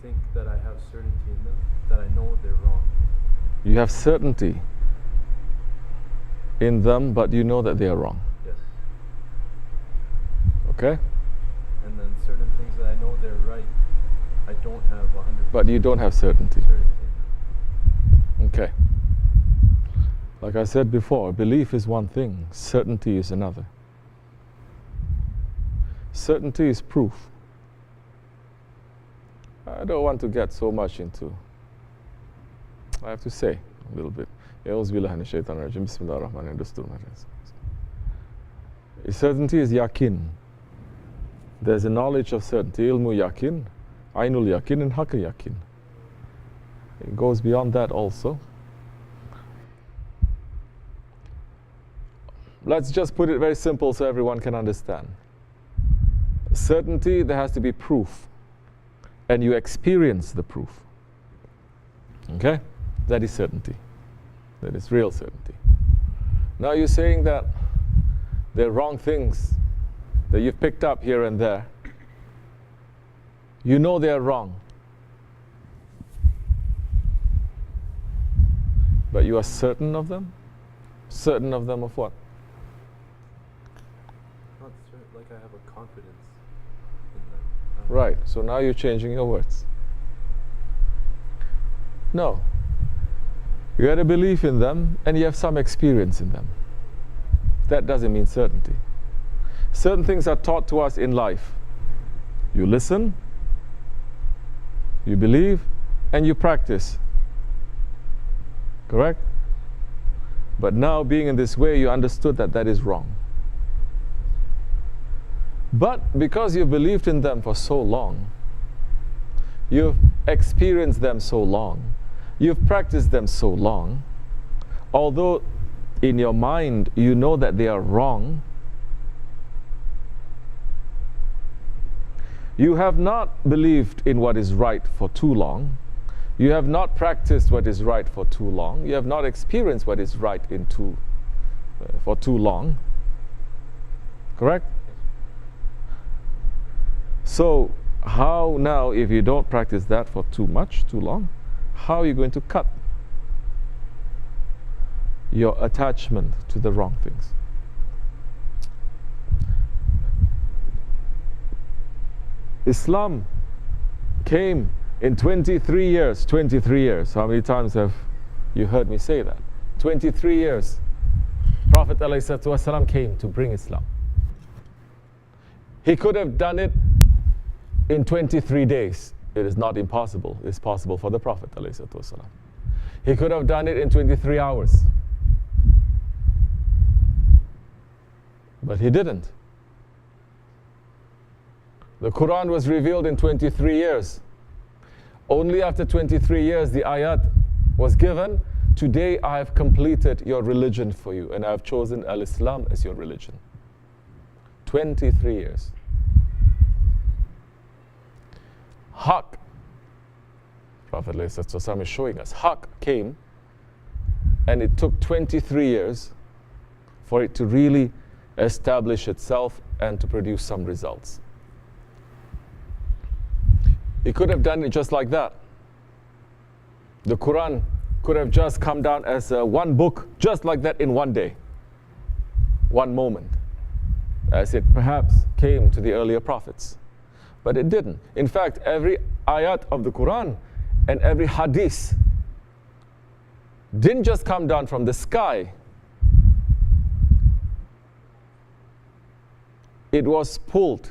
think that I have certainty in them, that I know they're wrong. You have certainty in them, but you know that they are wrong. Yes. Okay? And then certain things that I know they're right, I don't have 100%. But you don't have certainty. Okay. Like I said before, belief is one thing, certainty is another. Certainty is proof. I don't want to get so much into, I have to say a little bit. Certainty is yakin. There's a knowledge of certainty, ilmu yakin, ainul yakin, and haqqi yakin. It goes beyond that also. Let's just put it very simple so everyone can understand. Certainty, there has to be proof. And you experience the proof. Okay? That is certainty. That is real certainty. Now you're saying that there are wrong things that you've picked up here and there. You know they are wrong. But you are certain of them? Certain of them of what? Not certain, like I have a confidence in them. Right, so now you're changing your words. No. You had a belief in them and you have some experience in them. That doesn't mean certainty. Certain things are taught to us in life. You listen, you believe, and you practice. Correct? But now, being in this way, you understood that that is wrong. But because you've believed in them for so long, you've experienced them so long, you've practiced them so long, although in your mind you know that they are wrong, you have not believed in what is right for too long. You have not practiced what is right for too long. You have not experienced what is right for too long. Correct? So, how now, if you don't practice that for too long, how are you going to cut your attachment to the wrong things? Islam came in 23 years. 23 years. How many times have you heard me say that? 23 years. Prophet ﷺ came to bring Islam. He could have done it in 23 days. It is not impossible. It's possible for the Prophet ﷺ. He could have done it in 23 hours. But he didn't. The Quran was revealed in 23 years. Only after 23 years the ayat was given, today I have completed your religion for you and I have chosen al-Islam as your religion. 23 years. Haqq, Prophet ﷺ is showing us, Haqq came and it took 23 years for it to really establish itself and to produce some results. He could have done it just like that. The Quran could have just come down as one book, just like that in one day, one moment, as it perhaps came to the earlier prophets. But it didn't. In fact, every ayat of the Quran and every hadith didn't just come down from the sky. It was pulled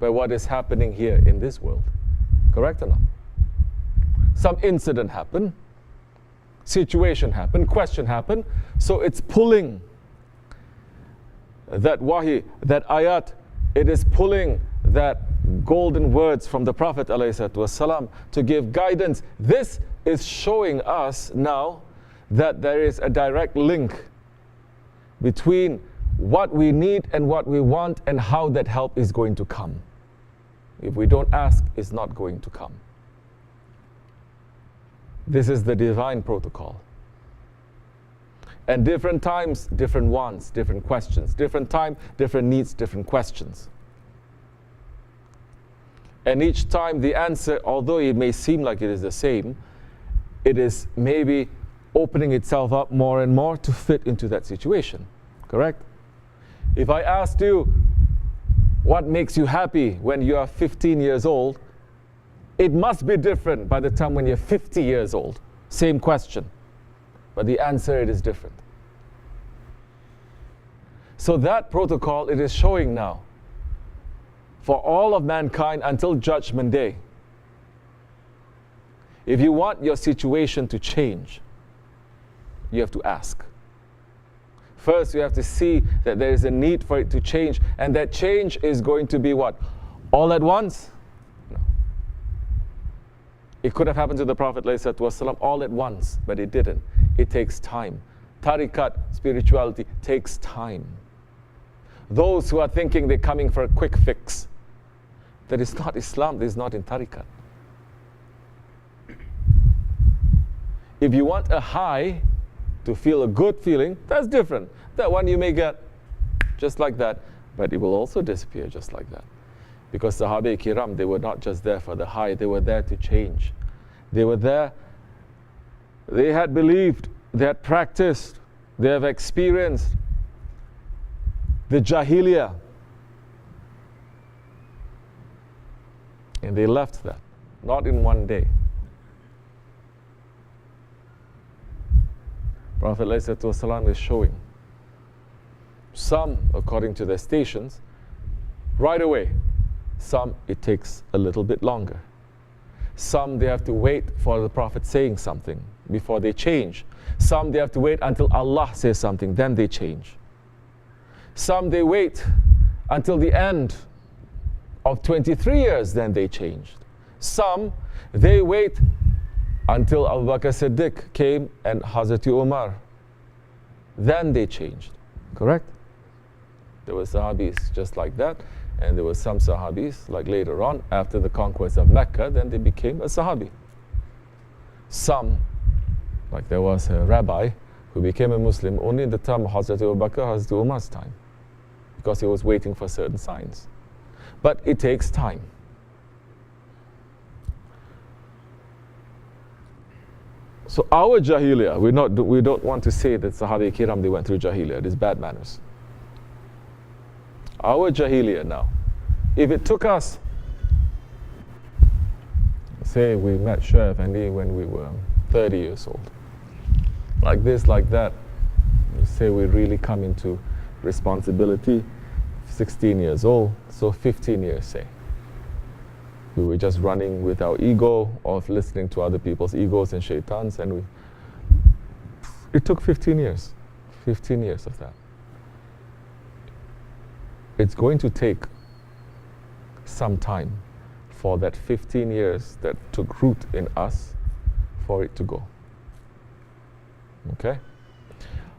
by what is happening here in this world. Correct or not? Some incident happened, situation happened, question happened, so it's pulling that wahi, that ayat, it is pulling that golden words from the Prophet ﷺ to give guidance. This is showing us now that there is a direct link between what we need and what we want and how that help is going to come. If we don't ask, it's not going to come. This is the divine protocol. And different times, different wants, different questions. Different time, different needs, different questions. And each time the answer, although it may seem like it is the same, it is maybe opening itself up more and more to fit into that situation. Correct? If I asked you, what makes you happy when you are 15 years old, it must be different by the time when you're 50 years old. Same question. But the answer, it is different. So that protocol, it is showing now for all of mankind until Judgment Day. If you want your situation to change, you have to ask. First, you have to see that there is a need for it to change, and that change is going to be what? All at once? No. It could have happened to the Prophet ﷺ all at once, but it didn't. It takes time. Tariqat, spirituality, takes time. Those who are thinking they're coming for a quick fix, that is not Islam, that is not in Tariqat. If you want a high, to feel a good feeling, that's different. That one you may get just like that, but it will also disappear just like that. Because Sahabi Kiram, they were not just there for the high, they were there to change. They were there, they had believed, they had practiced, they have experienced the Jahiliyyah. And they left that, not in one day. Prophet ﷺ is showing some, according to their stations, right away. Some, it takes a little bit longer. Some, they have to wait for the Prophet saying something before they change. Some, they have to wait until Allah says something, then they change. Some, they wait until the end of 23 years, then they changed. Some, they wait until Abu Bakr Siddiq came and Hazrat Umar. Then they changed. Correct? There were Sahabis just like that. And there were some Sahabis, like later on, after the conquest of Mecca, then they became a Sahabi. Some, like there was a rabbi who became a Muslim only in the time of Hazrat Abu Bakr, Hazrat Umar's time. Because he was waiting for certain signs. But it takes time. So our Jahiliyyah, we don't want to say that Sahabi Kiram, they went through Jahiliyyah. It is bad manners. Our Jahiliyyah now, if it took us, say we met Shaykh Efendi when we were 30 years old, like this, like that, say we really come into responsibility, 16 years old, so 15 years say. We were just running with our ego of listening to other people's egos and shaitans, and it took 15 years. 15 years of that. It's going to take some time for that 15 years that took root in us for it to go. Okay?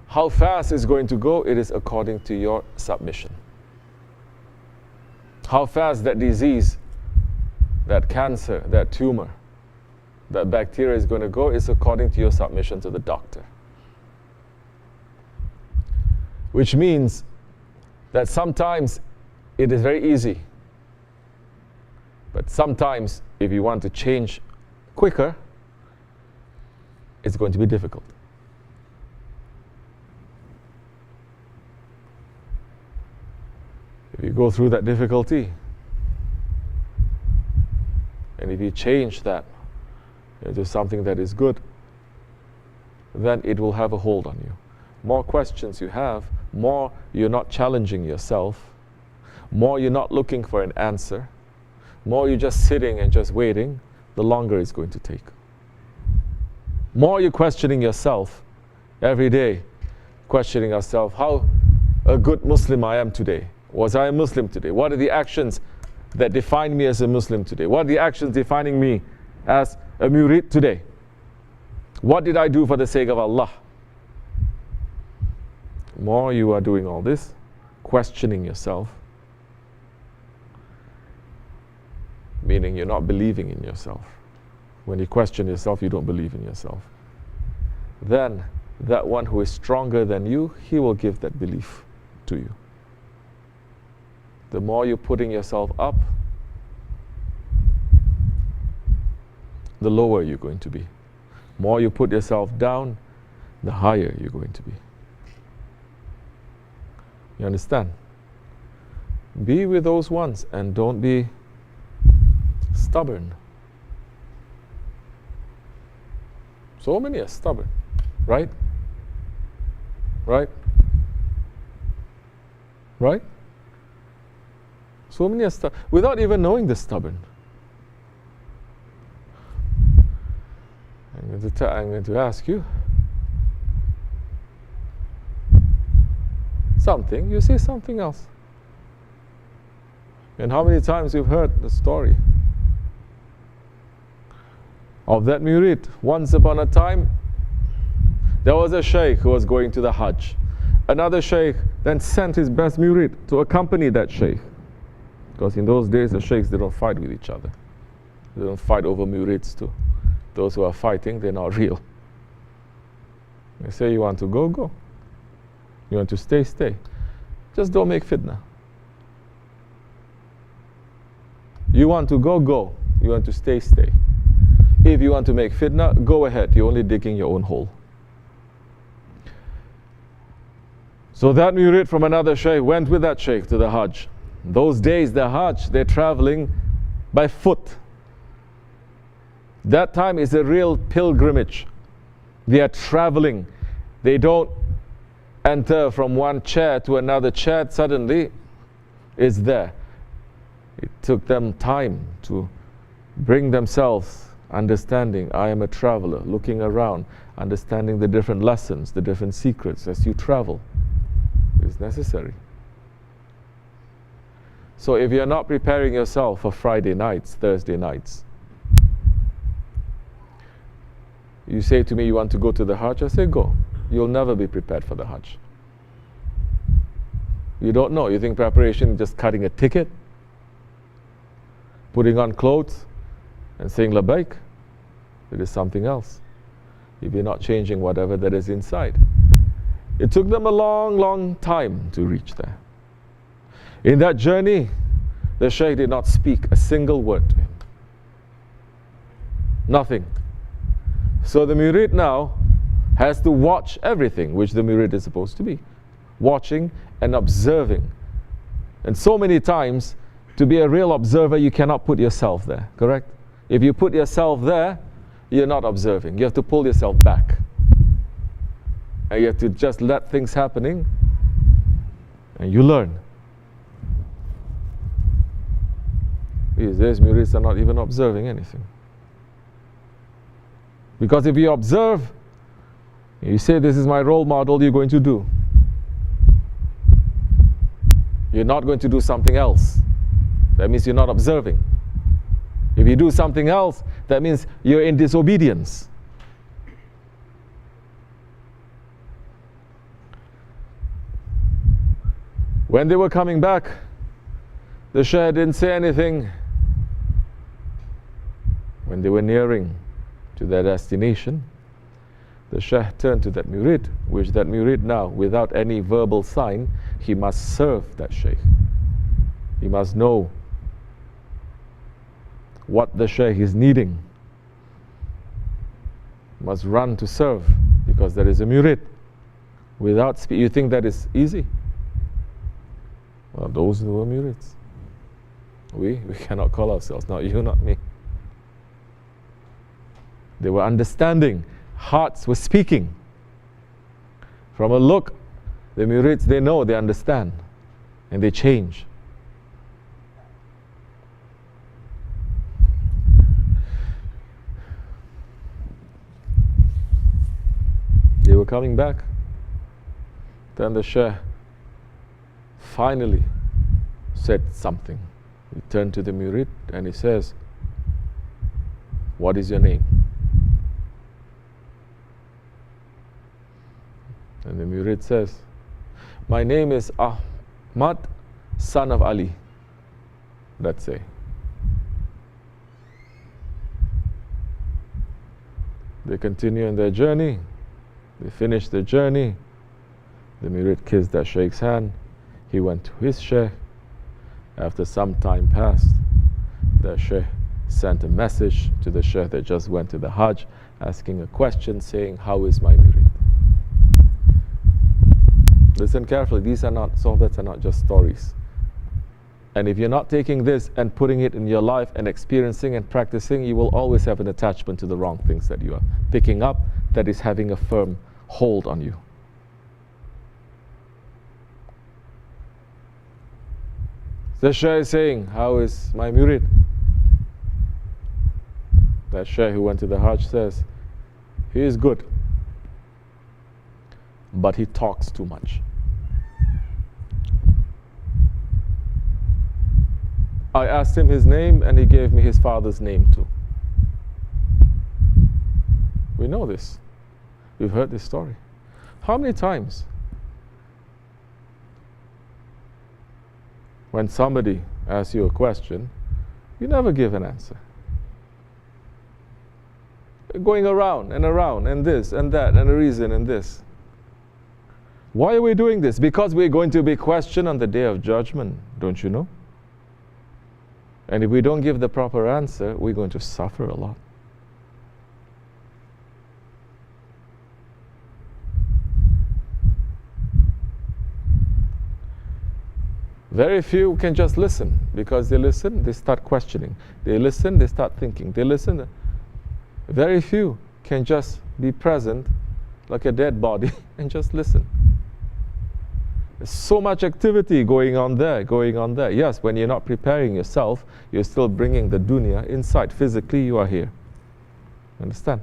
How fast it's going to go, it is according to your submission. How fast that disease, that cancer, that tumor, that bacteria is going to go is according to your submission to the doctor. Which means that sometimes it is very easy. But sometimes if you want to change quicker, it's going to be difficult. If you go through that difficulty, and if you change that into something that is good, then it will have a hold on you. More questions you have, more you're not challenging yourself, more you're not looking for an answer, more you're just sitting and just waiting, the longer it's going to take. More you're questioning yourself every day, questioning yourself, how a good Muslim I am today. Was I a Muslim today? What are the actions that define me as a Muslim today? What are the actions defining me as a murid today? What did I do for the sake of Allah? More you are doing all this, questioning yourself, meaning you're not believing in yourself. When you question yourself, you don't believe in yourself. Then that one who is stronger than you, he will give that belief to you. The more you're putting yourself up, the lower you're going to be. More you put yourself down, the higher you're going to be. You understand? Be with those ones and don't be stubborn. So many are stubborn, right? Right? Right? So many are stubborn without even knowing they're stubborn. I'm going to ask you something, you say something else. And how many times you've heard the story of that murid? Once upon a time, there was a Shaykh who was going to the Hajj. Another Shaykh then sent his best murid to accompany that Shaykh. Because in those days, the Shaykhs, they don't fight with each other. They don't fight over murids too. Those who are fighting, they're not real. They say, you want to go, go. You want to stay, stay. Just don't make fitna. You want to go, go. You want to stay, stay. If you want to make fitna, go ahead. You're only digging your own hole. So that murid from another Shaykh went with that Shaykh to the Hajj. Those days, the Hajj, they're traveling by foot. That time is a real pilgrimage. They are traveling. They don't enter from one chair to another chair. Suddenly, it's there. It took them time to bring themselves understanding. I am a traveler, looking around, understanding the different lessons, the different secrets as you travel. It's necessary. So if you're not preparing yourself for Friday nights, Thursday nights, you say to me, you want to go to the Hajj? I say, go. You'll never be prepared for the Hajj. You don't know. You think preparation is just cutting a ticket, putting on clothes, and saying labaik? It is something else. If you're not changing whatever that is inside. It took them a long, long time to reach there. In that journey, the Shaykh did not speak a single word to him. Nothing. So the murid now has to watch everything which the murid is supposed to be. Watching and observing. And so many times, to be a real observer, you cannot put yourself there, correct? If you put yourself there, you're not observing. You have to pull yourself back. And you have to just let things happening, and you learn. These days, murids are not even observing anything. Because if you observe, you say, this is my role model, you're going to do. You're not going to do something else. That means you're not observing. If you do something else, that means you're in disobedience. When they were coming back, the Shaykh didn't say anything. When they were nearing to their destination, the Shaykh turned to that murid, which that murid now, without any verbal sign, he must serve that Shaykh. He must know what the Shaykh is needing. He must run to serve, because there is a murid. Without speech, you think that is easy? Well, those who were murids. We cannot call ourselves, not you, not me. They were understanding. Hearts were speaking. From a look, the murids, they know, they understand, and they change. They were coming back. Then the Shaykh finally said something. He turned to the murid and he says, what is your name? And the murid says, my name is Ahmad, son of Ali. Let's say. They continue on their journey. They finish their journey. The murid kissed that Shaykh's hand. He went to his Shaykh. After some time passed, the Shaykh sent a message to the Shaykh that just went to the Hajj, asking a question saying, how is my murid? Listen carefully, these are not, sohbats are not just stories. And if you're not taking this and putting it in your life and experiencing and practicing, you will always have an attachment to the wrong things that you are picking up that is having a firm hold on you. The Shaykh is saying, how is my murid? That Shaykh who went to the Hajj says, he is good, but he talks too much. I asked him his name and he gave me his father's name too. We know this. We've heard this story. How many times when somebody asks you a question, you never give an answer? Going around and this and that and a reason and this. Why are we doing this? Because we're going to be questioned on the day of judgment, don't you know? And if we don't give the proper answer, we're going to suffer a lot. Very few can just listen. Because they listen, they start questioning. They listen, they start thinking. They listen. Very few can just be present like a dead body and just listen. There's so much activity going on there, going on there. Yes, when you're not preparing yourself, you're still bringing the dunya inside. Physically, you are here. Understand?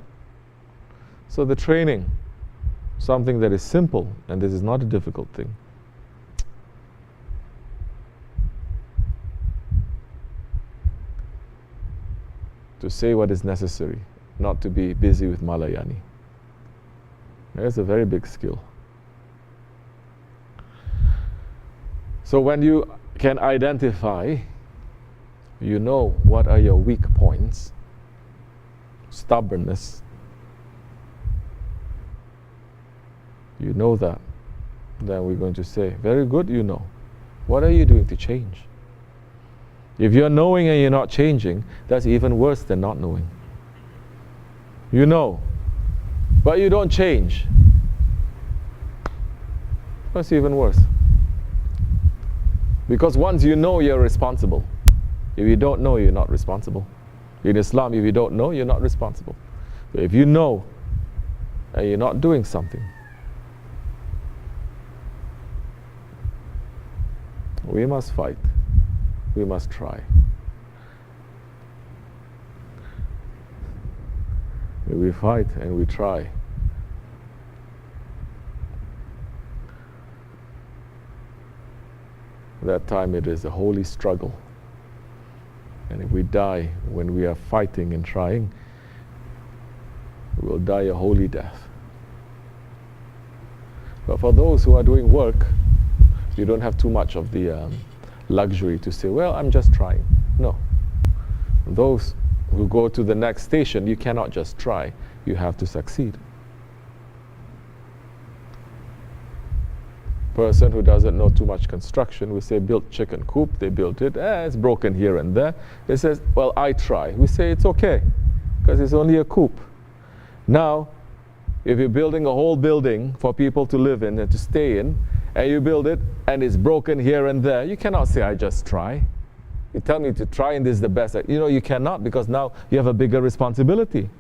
So the training, something that is simple, and this is not a difficult thing. To say what is necessary, not to be busy with Malayani. There's a very big skill. So when you can identify, you know what are your weak points, stubbornness, you know that, then we're going to say, very good, you know. What are you doing to change? If you're knowing and you're not changing, that's even worse than not knowing. You know, but you don't change. That's even worse. Because once you know, you're responsible. If you don't know, you're not responsible. In Islam, if you don't know, you're not responsible. But if you know and you're not doing something, we must fight. We must try. We fight and we try. That time it is a holy struggle. And if we die when we are fighting and trying, we will die a holy death. But for those who are doing work, you don't have too much of the luxury to say, well, I'm just trying. No. Those who go to the next station, you cannot just try. You have to succeed. Person who doesn't know too much construction, we say build chicken coop, they built it, it's broken here and there. They says, well, I try. We say it's okay, because it's only a coop. Now, if you're building a whole building for people to live in and to stay in, and you build it and it's broken here and there, you cannot say, I just try. You tell me to try and this is the best. You know, you cannot, because now you have a bigger responsibility.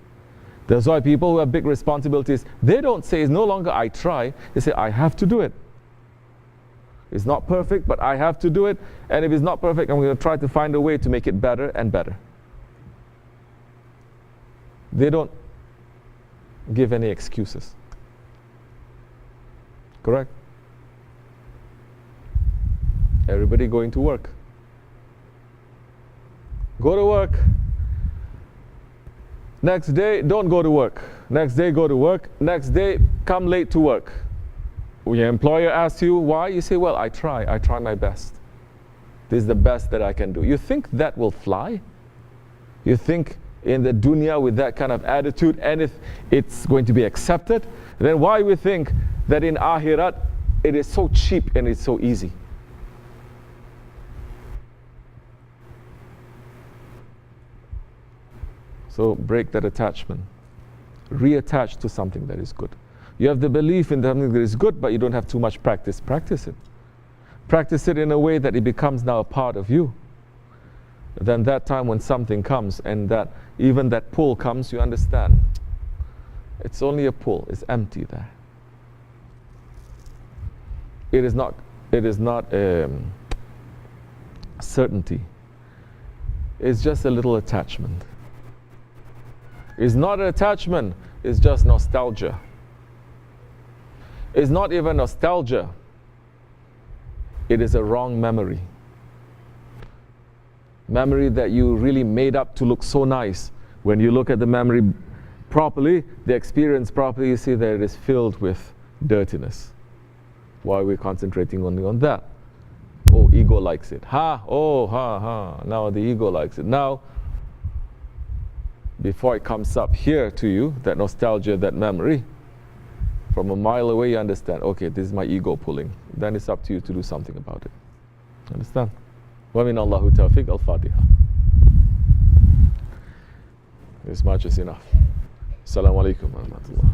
That's why people who have big responsibilities, they don't say it's no longer I try, they say I have to do it. It's not perfect, but I have to do it. And if it's not perfect, I'm going to try to find a way to make it better and better. They don't give any excuses. Correct? Everybody going to work. Go to work. Next day, don't go to work. Next day, go to work. Next day, come late to work. Your employer asks you why, you say, well, I try my best. This is the best that I can do. You think that will fly? You think in the dunya with that kind of attitude, and if it's going to be accepted, then why we think that in Akhirat it is so cheap and it's so easy? So break that attachment. Reattach to something that is good. You have the belief in something that is good, but you don't have too much practice. Practice it. Practice it in a way that it becomes now a part of you. Then that time when something comes and that even that pull comes, you understand. It's only a pull. It's empty there. It is not certainty. It's just a little attachment. It's not an attachment. It's just nostalgia. It's not even nostalgia. It is a wrong memory. Memory that you really made up to look so nice. When you look at the memory properly, the experience properly, you see that it is filled with dirtiness. Why are we concentrating only on that? Oh, ego likes it. Now the ego likes it. Now, before it comes up here to you, that nostalgia, that memory, from a mile away you understand, okay, this is my ego pulling. Then it's up to you to do something about it. Understand? وَمِنَ اللَّهُ تَوْفِيقْ al-Fatiha. This much is enough. Assalamu alaikum wa rahmatullah.